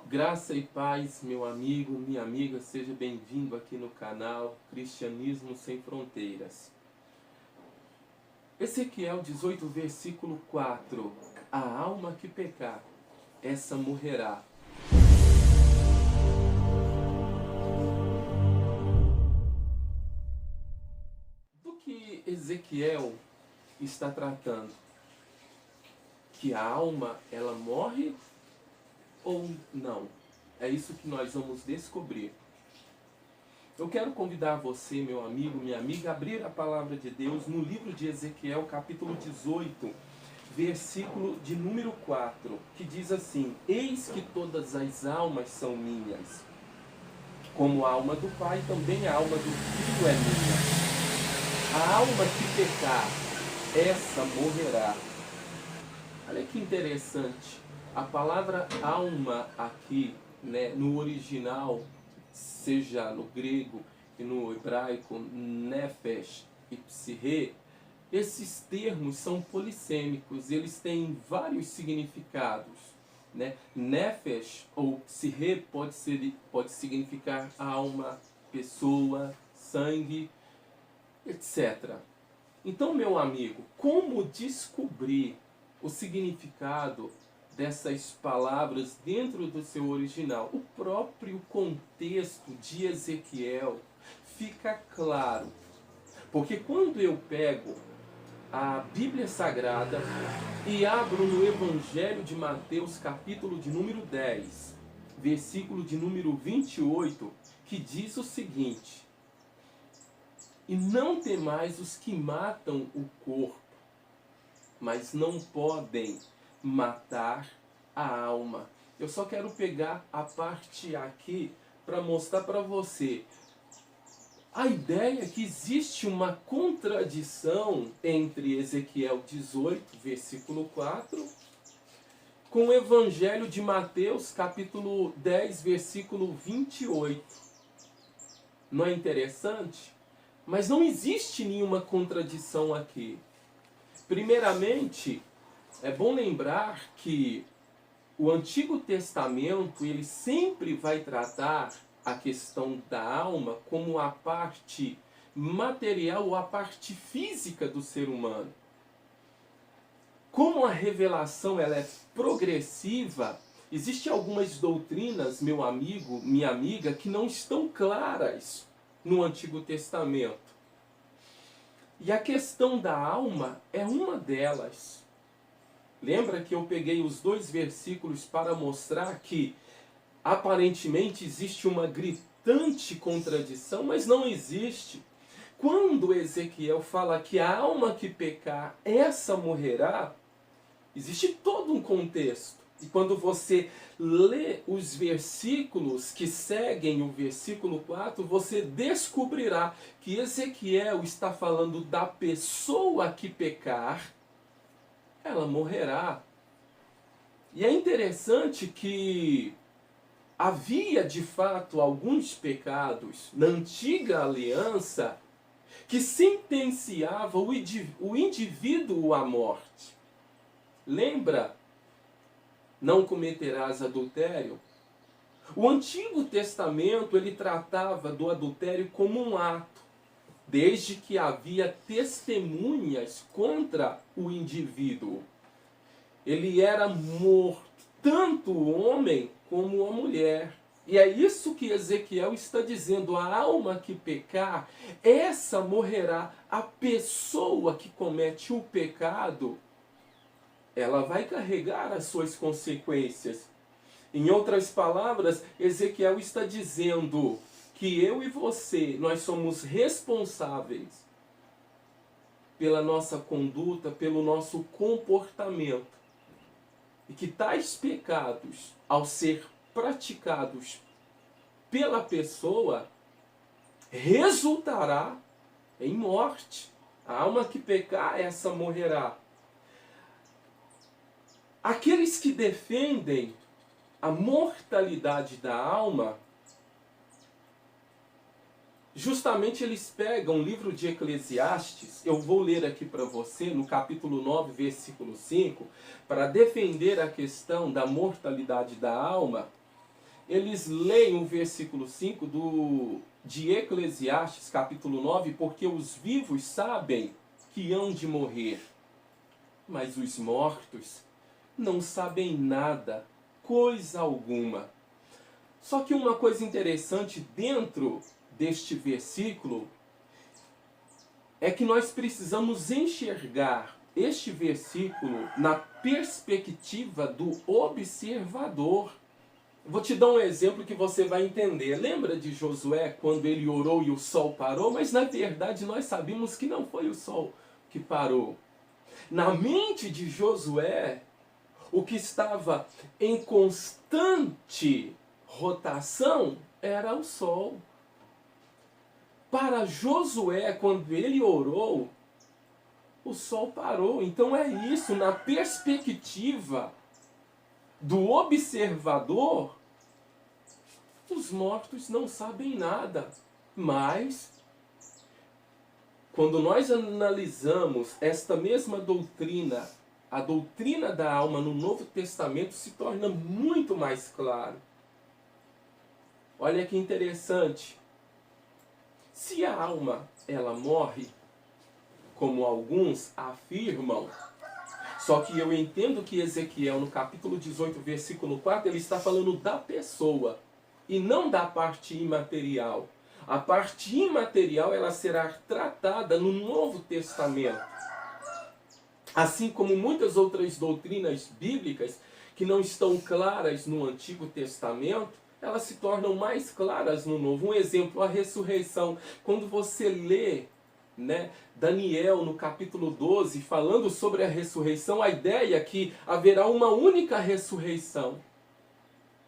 Graça e paz, meu amigo, minha amiga, seja bem-vindo aqui no canal Cristianismo Sem Fronteiras. Ezequiel 18, versículo 4. A alma que pecar, essa morrerá. Do que Ezequiel está tratando? Que a alma, ela morre ou não? É isso que nós vamos descobrir. Eu quero convidar você, meu amigo, minha amiga, a abrir a palavra de Deus no livro de Ezequiel, capítulo 18, versículo de número 4, que diz assim: Eis que todas as almas são minhas, como a alma do Pai, também a alma do Filho é minha. A alma que pecar, essa morrerá. Olha que interessante. A palavra alma aqui, no original, seja no grego e no hebraico, nefesh e psirre, esses termos são polissêmicos, eles têm vários significados. Nefesh ou psirre pode significar alma, pessoa, sangue, etc. Então, meu amigo, como descobrir o significado dessas palavras dentro do seu original? O próprio contexto de Ezequiel fica claro. Porque quando eu pego a Bíblia Sagrada e abro no Evangelho de Mateus, capítulo de número 10, versículo de número 28, que diz o seguinte: E não temais os que matam o corpo, mas não podem matar a alma. Eu só quero pegar a parte aqui para mostrar para você a ideia é que existe uma contradição entre Ezequiel 18, versículo 4, com o Evangelho de Mateus, capítulo 10, versículo 28. Não é interessante? Mas não existe nenhuma contradição aqui. Primeiramente, é bom lembrar que o Antigo Testamento ele sempre vai tratar a questão da alma como a parte material ou a parte física do ser humano. Como a revelação ela é progressiva, existem algumas doutrinas, meu amigo, minha amiga, que não estão claras no Antigo Testamento. E a questão da alma é uma delas. Lembra que eu peguei os dois versículos para mostrar que aparentemente existe uma gritante contradição, mas não existe. Quando Ezequiel fala que a alma que pecar, essa morrerá, existe todo um contexto. E quando você lê os versículos que seguem o versículo 4, você descobrirá que Ezequiel está falando da pessoa que pecar, ela morrerá. E é interessante que havia de fato alguns pecados na antiga aliança que sentenciavam o indivíduo à morte. Lembra? Não cometerás adultério. O Antigo Testamento ele tratava do adultério como um ato, desde que havia testemunhas contra o indivíduo. Ele era morto, tanto o homem como a mulher. E é isso que Ezequiel está dizendo: a alma que pecar, essa morrerá. A pessoa que comete o pecado, ela vai carregar as suas consequências. Em outras palavras, Ezequiel está dizendo que eu e você, nós somos responsáveis pela nossa conduta, pelo nosso comportamento. E que tais pecados, ao ser praticados pela pessoa, resultará em morte. A alma que pecar, essa morrerá. Aqueles que defendem a mortalidade da alma, justamente eles pegam o livro de Eclesiastes, eu vou ler aqui para você, no capítulo 9, versículo 5, para defender a questão da mortalidade da alma. eles leem o versículo 5 de Eclesiastes, capítulo 9, porque os vivos sabem que hão de morrer, mas os mortos não sabem nada, coisa alguma. Só que uma coisa interessante dentro deste versículo é que nós precisamos enxergar este versículo na perspectiva do observador. Vou te dar um exemplo que você vai entender. Lembra de Josué quando ele orou e o sol parou? Mas na verdade nós sabemos que não foi o sol que parou. Na mente de Josué, o que estava em constante rotação era o sol. Para Josué, quando ele orou, o sol parou. Então é isso, na perspectiva do observador, os mortos não sabem nada. Mas, quando nós analisamos esta mesma doutrina, a doutrina da alma no Novo Testamento se torna muito mais claro. Olha que interessante. Se a alma, ela morre, como alguns afirmam, só que eu entendo que Ezequiel, no capítulo 18, versículo 4, ele está falando da pessoa e não da parte imaterial. A parte imaterial, ela será tratada no Novo Testamento. Assim como muitas outras doutrinas bíblicas que não estão claras no Antigo Testamento, elas se tornam mais claras no Novo. Um exemplo, a ressurreição. Quando você lê, Daniel no capítulo 12, falando sobre a ressurreição, a ideia é que haverá uma única ressurreição.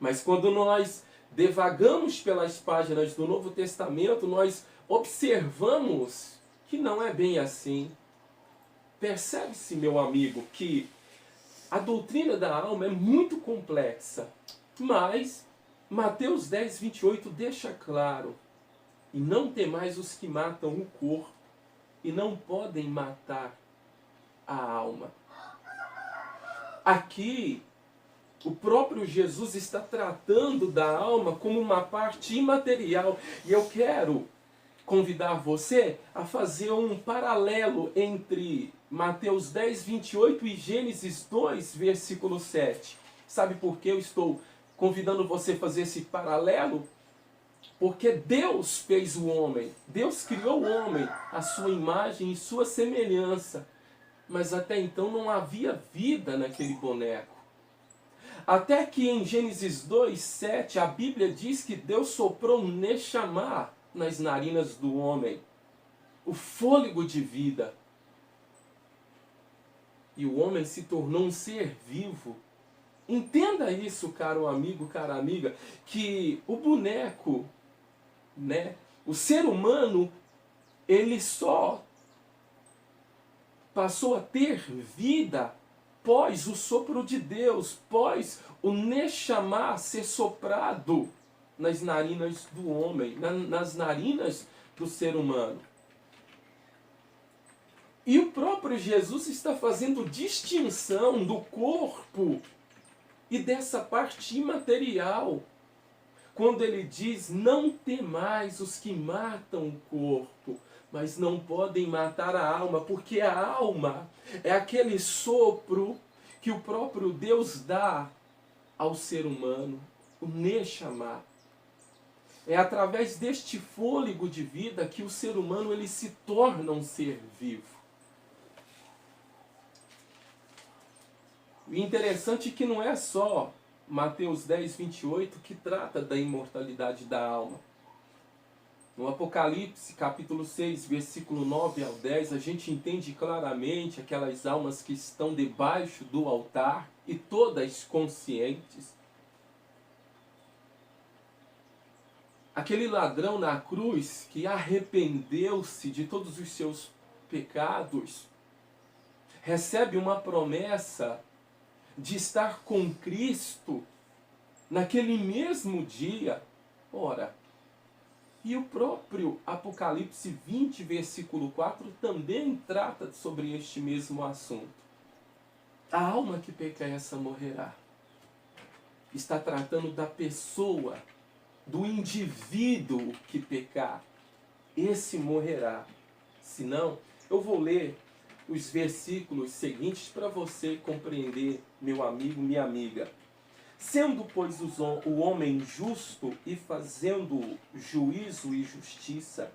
Mas quando nós devagamos pelas páginas do Novo Testamento, nós observamos que não é bem assim. Percebe-se, meu amigo, que a doutrina da alma é muito complexa, mas Mateus 10, 28 deixa claro: e não temais os que matam o corpo, e não podem matar a alma. Aqui, o próprio Jesus está tratando da alma como uma parte imaterial. E eu quero convidar você a fazer um paralelo entre Mateus 10, 28 e Gênesis 2, versículo 7. Sabe por que eu estou convidando você a fazer esse paralelo? Porque Deus fez o homem. Deus criou o homem à sua imagem e sua semelhança. Mas até então não havia vida naquele boneco. Até que em Gênesis 2, 7, a Bíblia diz que Deus soprou um Neshama nas narinas do homem. O fôlego de vida. E o homem se tornou um ser vivo. Entenda isso, caro amigo, cara amiga, que o boneco, o ser humano, ele só passou a ter vida pós o sopro de Deus, pós o Neshama ser soprado nas narinas do homem, nas narinas do ser humano. E o próprio Jesus está fazendo distinção do corpo e dessa parte imaterial, quando ele diz: não temais os que matam o corpo, mas não podem matar a alma, porque a alma é aquele sopro que o próprio Deus dá ao ser humano, o Neshama. É através deste fôlego de vida que o ser humano ele se torna um ser vivo. O interessante é que não é só Mateus 10, 28 que trata da imortalidade da alma. No Apocalipse, capítulo 6, versículo 9 ao 10, a gente entende claramente aquelas almas que estão debaixo do altar e todas conscientes. Aquele ladrão na cruz que arrependeu-se de todos os seus pecados, recebe uma promessa de estar com Cristo naquele mesmo dia. Ora, e o próprio Apocalipse 20, versículo 4, também trata sobre este mesmo assunto. A alma que peca essa morrerá. está tratando da pessoa, do indivíduo que pecar. Esse morrerá. Senão, eu vou ler os versículos seguintes para você compreender, meu amigo, minha amiga. Sendo, pois, o homem justo e fazendo juízo e justiça,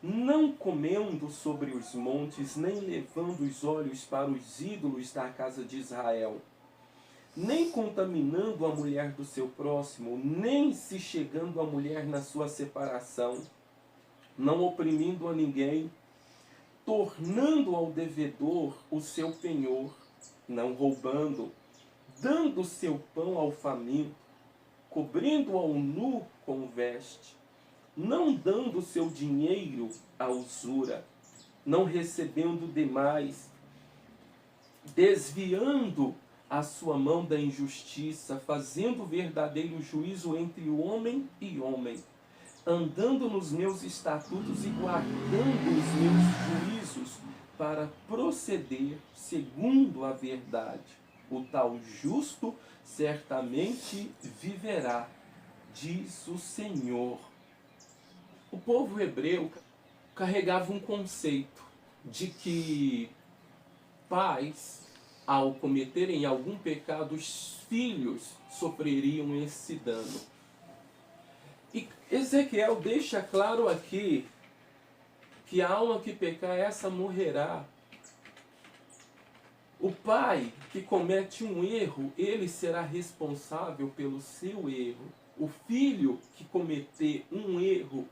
não comendo sobre os montes, nem levando os olhos para os ídolos da casa de Israel, nem contaminando a mulher do seu próximo, nem se chegando à mulher na sua separação, não oprimindo a ninguém, tornando ao devedor o seu penhor, não roubando, dando o seu pão ao faminto, cobrindo ao nu com veste, não dando o seu dinheiro à usura, não recebendo demais, desviando a sua mão da injustiça, fazendo verdadeiro juízo entre homem e homem, andando nos meus estatutos e guardando os meus juízos, para proceder segundo a verdade. O tal justo certamente viverá, diz o Senhor. O povo hebreu carregava um conceito de que pais, ao cometerem algum pecado, os filhos sofreriam esse dano. E Ezequiel deixa claro aqui que a alma que pecar, essa morrerá. O pai que comete um erro, ele será responsável pelo seu erro. O filho que cometer um erro,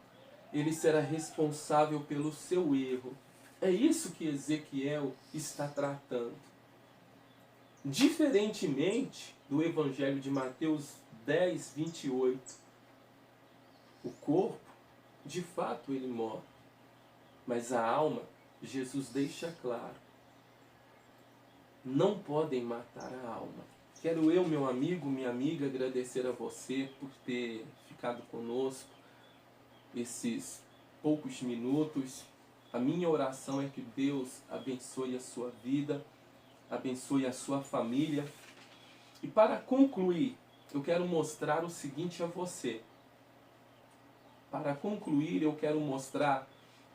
ele será responsável pelo seu erro. É isso que Ezequiel está tratando. Diferentemente do Evangelho de Mateus 10, 28, o corpo, de fato, ele morre. Mas a alma, Jesus deixa claro, não podem matar a alma. Quero eu, meu amigo, minha amiga, agradecer a você por ter ficado conosco esses poucos minutos. A minha oração é que Deus abençoe a sua vida, abençoe a sua família. E para concluir, eu quero mostrar o seguinte a você. Para concluir, eu quero mostrar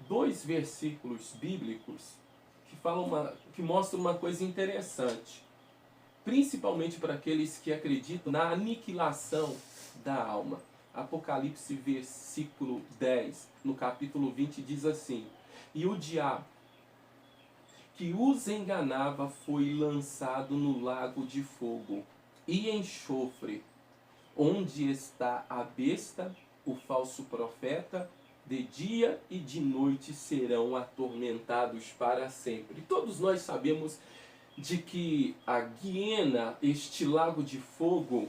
2 versículos bíblicos que mostram uma coisa interessante. Principalmente para aqueles que acreditam na aniquilação da alma. Apocalipse, versículo 10, no capítulo 20, diz assim: E o diabo, que os enganava, foi lançado no lago de fogo e enxofre, onde está a besta, o falso profeta, de dia e de noite serão atormentados para sempre. Todos nós sabemos de que a Guiena, este lago de fogo,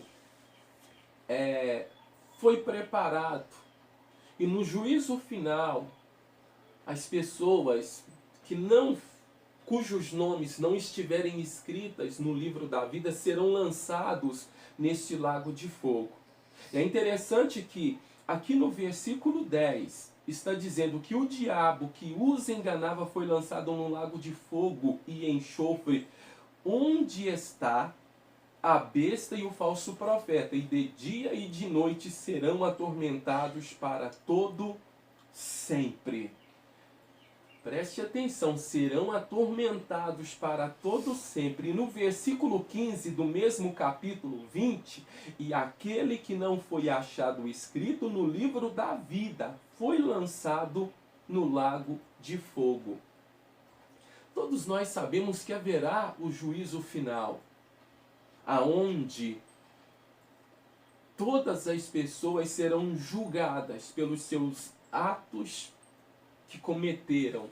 foi preparado. E no juízo final, as pessoas cujos nomes não estiverem escritas no livro da vida serão lançados neste lago de fogo. É interessante que aqui no versículo 10 está dizendo que o diabo que os enganava foi lançado num lago de fogo e enxofre, onde está a besta e o falso profeta, e de dia e de noite serão atormentados para todo sempre. Preste atenção, serão atormentados para todo sempre. E no versículo 15 do mesmo capítulo 20, e aquele que não foi achado escrito no livro da vida foi lançado no lago de fogo. Todos nós sabemos que haverá o juízo final, aonde todas as pessoas serão julgadas pelos seus atos que cometeram.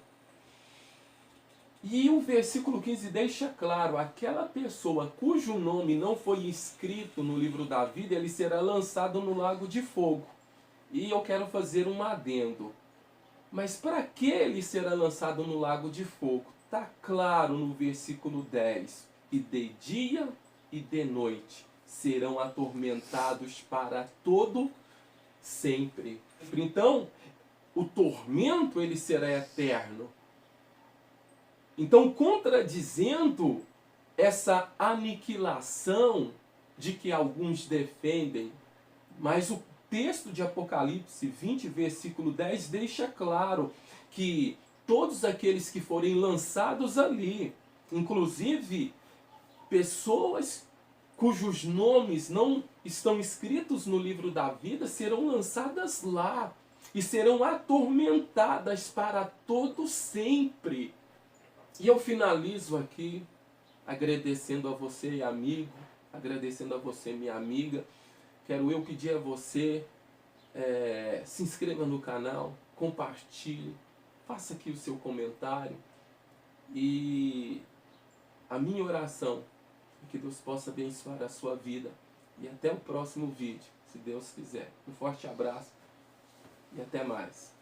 E o versículo 15 deixa claro, aquela pessoa cujo nome não foi escrito no livro da vida, ele será lançado no lago de fogo. E eu quero fazer um adendo. Mas para que ele será lançado no lago de fogo? Está claro no versículo 10. E de dia e de noite serão atormentados para todo sempre. Então, o tormento ele será eterno. Então, contradizendo essa aniquilação de que alguns defendem, mas o texto de Apocalipse 20, versículo 10, deixa claro que todos aqueles que forem lançados ali, inclusive pessoas cujos nomes não estão escritos no livro da vida, serão lançadas lá e serão atormentadas para todo sempre. E eu finalizo aqui agradecendo a você, amigo, agradecendo a você, minha amiga. Quero eu pedir a você, se inscreva no canal, compartilhe, faça aqui o seu comentário. E a minha oração é que Deus possa abençoar a sua vida. E até o próximo vídeo, se Deus quiser. Um forte abraço e até mais.